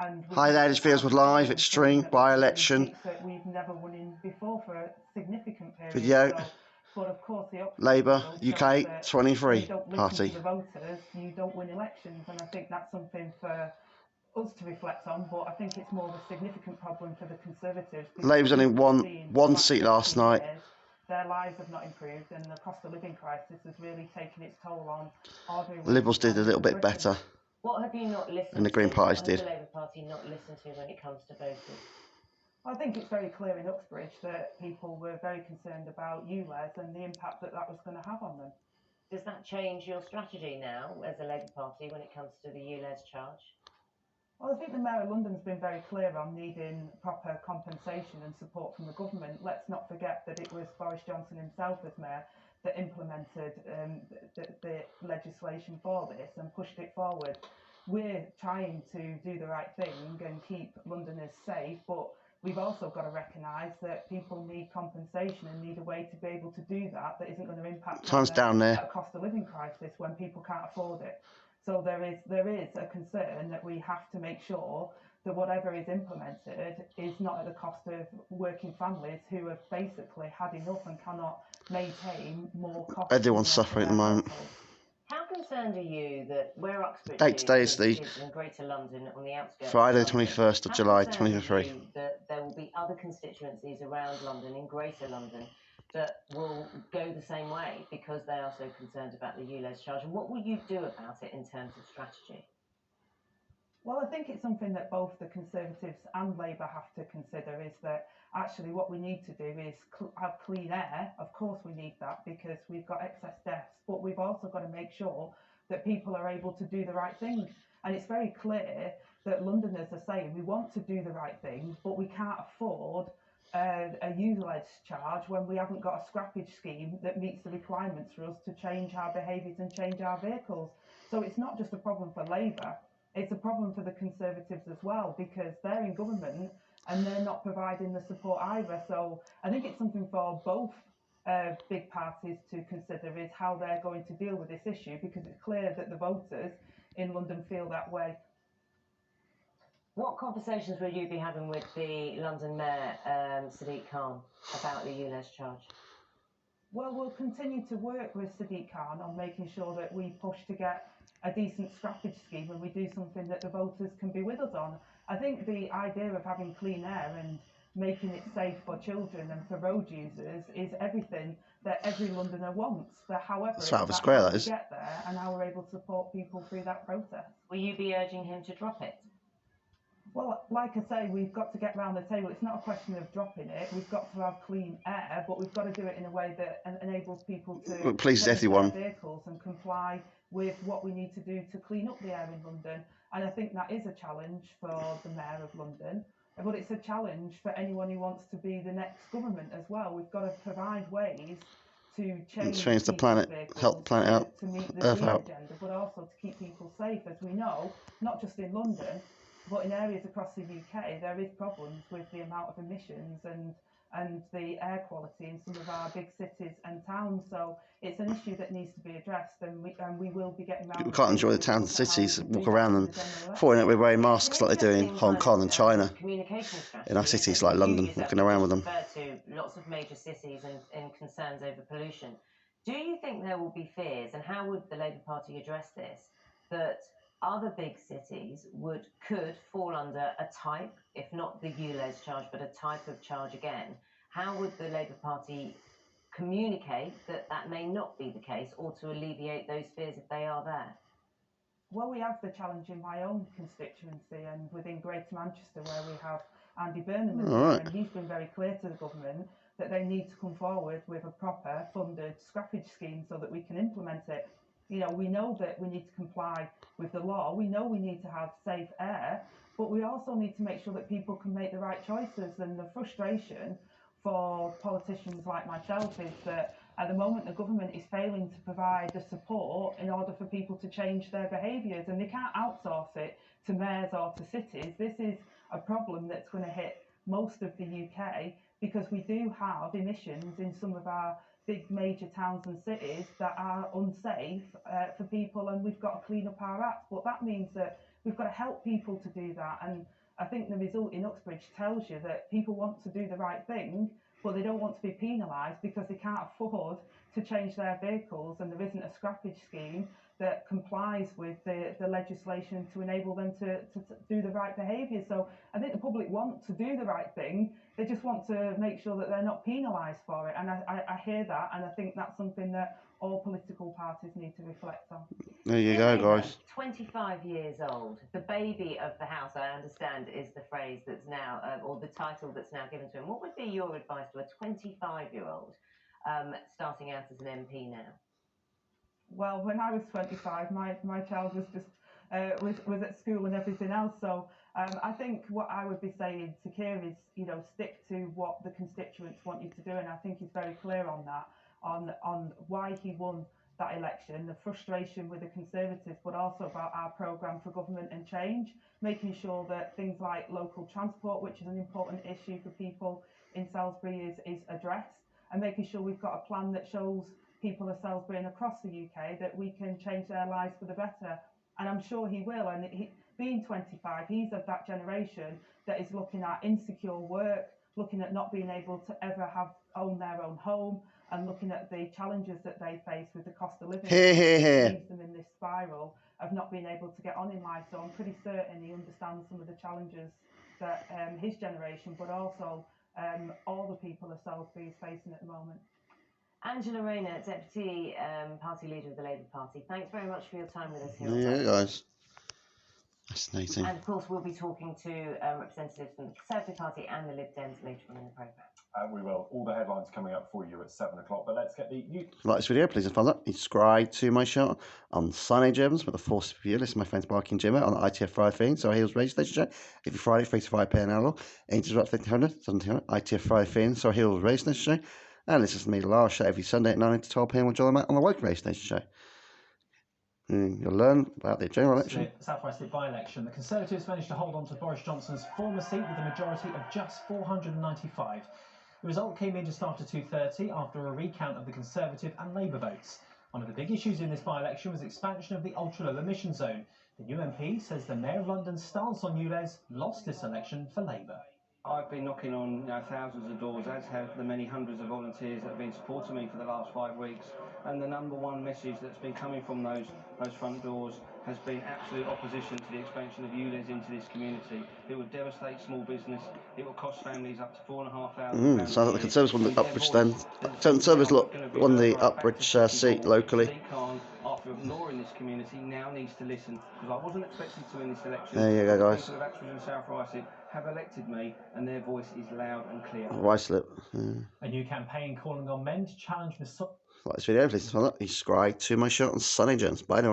And Hi there, this video's live, it's streamed, by-election. That we've never won in before for a significant period. Video. So, but of course, the Labour, UK 23 you don't party. listen to the voters, you don't win elections, and I think that's something for us to reflect on. But I think it's more of a significant problem for the Conservatives. Labour's only one seat last night. Their lives have not improved, and the cost of living crisis has really taken its toll on ordinary. The Liberals did a little bit better. What have you not listened to? And the Green Parties did. What has the Labour Party not listened to when it comes to voters? I think it's very clear in Uxbridge that people were very concerned about ULEZ and the impact that that was going to have on them. Does that change your strategy now as a Labour Party when it comes to the ULEZ charge? Well, I think the Mayor of London's been very clear on needing proper compensation and support from the government. Let's not forget that it was Boris Johnson himself as Mayor that implemented the legislation for this and pushed it forward. We're trying to do the right thing and keep Londoners safe, but we've also got to recognise that people need compensation and need a way to be able to do that isn't going to impact Time's down there. a cost of living crisis when people can't afford it. So there is a concern that we have to make sure that whatever is implemented is not at the cost of working families who have basically had enough and cannot maintain more costs. Everyone's suffering at the moment. How concerned are you that where Uxbridge Date today is in Greater London on the outskirts Friday, of London, 21st of July, 2023. That there will be other constituencies around London, in Greater London, that will go the same way because they are so concerned about the ULEZ charge? And what will you do about it in terms of strategy? Well, I think it's something that both the Conservatives and Labour have to consider, is that actually what we need to do is have clean air. Of course we need that because we've got excess deaths, but we've also got to make sure that people are able to do the right thing. And it's very clear that Londoners are saying we want to do the right thing, but we can't afford a ULEZ charge when we haven't got a scrappage scheme that meets the requirements for us to change our behaviours and change our vehicles. So it's not just a problem for Labour, it's a problem for the Conservatives as well, because they're in government and they're not providing the support either. So I think it's something for both big parties to consider, is how they're going to deal with this issue, because it's clear that the voters in London feel that way. What conversations will you be having with the London Mayor, Sadiq Khan, about the ULEZ charge? Well, we'll continue to work with Sadiq Khan on making sure that we push to get a decent scrappage scheme and we do something that the voters can be with us on. I think the idea of having clean air and making it safe for children and for road users is everything that every Londoner wants. But however, it's out of a square, that is. Get there and how we're able to support people through that process. Will you be urging him to drop it? Well, like I say, we've got to get round the table. It's not a question of dropping it. We've got to have clean air, but we've got to do it in a way that enables people to please everyone vehicles and comply with what we need to do to clean up the air in London. And I think that is a challenge for the Mayor of London, but it's a challenge for anyone who wants to be the next government as well. We've got to provide ways to change the planet, help the planet out, to meet the green agenda, but also to keep people safe. As we know, not just in London, but in areas across the UK, there is problems with the amount of emissions and the air quality in some of our big cities and towns. So it's an issue that needs to be addressed, and we will be getting around. People can't enjoy the towns and cities, walk around them, falling out with wearing masks like they do in Hong Kong and China. In our cities like London, walking around with them. To lots of major cities and concerns over pollution. Do you think there will be fears, and how would the Labour Party address this, that other big cities could fall under a type, if not the ULEZ charge, but a type of charge again? How would the Labour Party communicate that that may not be the case, or to alleviate those fears if they are there? Well, we have the challenge in my own constituency and within Greater Manchester, where we have Andy Burnham, and he's been very clear to the government that they need to come forward with a proper funded scrappage scheme so that we can implement it. You know, we know that we need to comply with the law. We know we need to have safe air, but we also need to make sure that people can make the right choices. And the frustration for politicians like myself is that at the moment the government is failing to provide the support in order for people to change their behaviours, and they can't outsource it to mayors or to cities. This is a problem that's going to hit most of the UK, because we do have emissions in some of our big major towns and cities that are unsafe for people, and we've got to clean up our act. But that means that we've got to help people to do that. And I think the result in Uxbridge tells you that people want to do the right thing, but they don't want to be penalised because they can't afford to change their vehicles, and there isn't a scrappage scheme that complies with the legislation to enable them to do the right behaviour. So I think the public want to do the right thing, they just want to make sure that they're not penalised for it. And I hear that, and I think that's something that all political parties need to reflect on. There you go, guys. 25 years old, the baby of the house, I understand, is the phrase that's now, or the title that's now given to him. What would be your advice to a 25-year-old starting out as an MP now? Well, when I was 25, my child was just was at school and everything else. So I think what I would be saying to Keir is, you know, stick to what the constituents want you to do, and I think he's very clear on that, on why he won that election, the frustration with the Conservatives, but also about our programme for government and change, making sure that things like local transport, which is an important issue for people in Salisbury, is addressed, and making sure we've got a plan that shows people of Salisbury and across the UK that we can change their lives for the better. And I'm sure he will. And being 25, he's of that generation that is looking at insecure work, looking at not being able to ever own their own home, and looking at the challenges that they face with the cost of living. It leaves them in this spiral of not being able to get on in life. So I'm pretty certain he understands some of the challenges that his generation, but also all the people of Salisbury is facing at the moment. Angela Rayner, Deputy Party Leader of the Labour Party, thanks very much for your time with us here. Yeah, guys. Fascinating. And of course, we'll be talking to representatives from the Conservative Party and the Lib Dems later on in the programme. We will. All the headlines coming up for you at 7 o'clock, but let's get the news. If you like this video, please thumbs up. Subscribe to my show on Sunday Germans with a force review. Listen to my friends Barking Jimmer on the ITF Friday feed. So Heels Radio Station show. Every Friday, 3 to 5 p.m. hour. Interrupt 1500, 1700. ITF Friday feed. So Heels Radio Station show. And listen to me last show every Sunday at 9 to 12 p.m. with John and Matt on the Woke Radio Station show. You'll learn about the general election. South West by-election. The Conservatives managed to hold on to Boris Johnson's former seat with a majority of just 495. The result came in just after 2:30 after a recount of the Conservative and Labour votes. One of the big issues in this by-election was expansion of the ultra-low emission zone. The new MP says the Mayor of London's stance on ULEZ lost this election for Labour. I've been knocking on thousands of doors, as have the many hundreds of volunteers that have been supporting me for the last 5 weeks. And the number one message that's been coming from those front doors has been absolute opposition to the expansion of ULEZ into this community. It would devastate small business. It will cost families up to £4,500. Sounds like the Conservatives won the Uxbridge then. Conservatives won the Uxbridge seat locally. After ignoring this community, now needs to listen, because I wasn't expected to win this election. There you go, guys. The people of Uxbridge and South Ruislip have elected me, and their voice is loud and clear. Ruislip. A new campaign calling on men to challenge misogyny. Like this video, please subscribe to my show on Sunday Jones. Bye now.